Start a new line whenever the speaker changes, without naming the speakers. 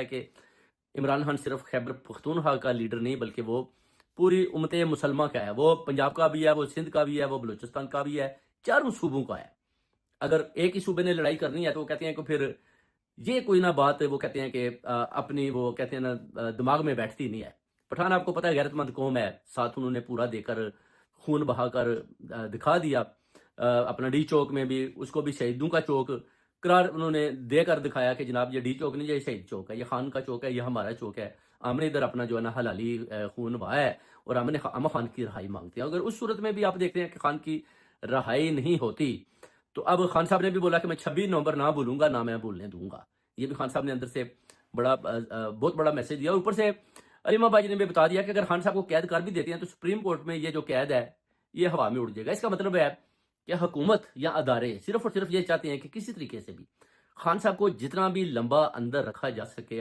ہے کہ عمران خان صرف خیبر پختونخوا کا لیڈر نہیں بلکہ وہ پوری امت مسلمہ کا ہے. وہ پنجاب کا بھی ہے, وہ سندھ کا بھی ہے, وہ بلوچستان کا بھی ہے, چاروں صوبوں کا ہے. اگر ایک ہی صوبے نے لڑائی کرنی ہے تو وہ کہتے ہیں کہ پھر یہ کوئی نہ بات, وہ کہتے ہیں کہ اپنی وہ کہتے ہیں نا دماغ میں بیٹھتی نہیں ہے. پٹھان آپ کو پتہ ہے غیرت مند قوم ہے, ساتھ انہوں نے پورا دے کر خون بہا کر دکھا دیا. اپنا ڈی چوک میں بھی اس کو بھی شہیدوں کا چوک قرار انہوں نے دے کر دکھایا کہ جناب یہ ڈی چوک نہیں, یہ شہید چوک ہے, یہ خان کا چوک ہے, یہ ہمارا چوک ہے. ہم نے ادھر اپنا جو ہے نا حلالی خون بہایا ہے اور ہم نے خان کی رہائی مانگتے ہیں. اگر اس صورت میں بھی آپ دیکھتے ہیں کہ خان کی رہائی نہیں ہوتی تو اب خان صاحب نے بھی بولا کہ میں 26 نومبر نہ بھولوں گا, نہ میں بھولنے دوں گا. یہ بھی خان صاحب نے اندر سے بہت بڑا میسج دیا. اوپر سے علیمہ باجی نے بھی بتا دیا کہ اگر خان صاحب کو قید کر بھی دیتے ہیں تو سپریم کورٹ میں یہ جو قید ہے یہ ہوا میں اڑ جائے گا. اس کا مطلب ہے کہ حکومت یا ادارے صرف اور صرف یہ چاہتے ہیں کہ کسی طریقے سے بھی خان صاحب کو جتنا بھی لمبا اندر رکھا جا سکے.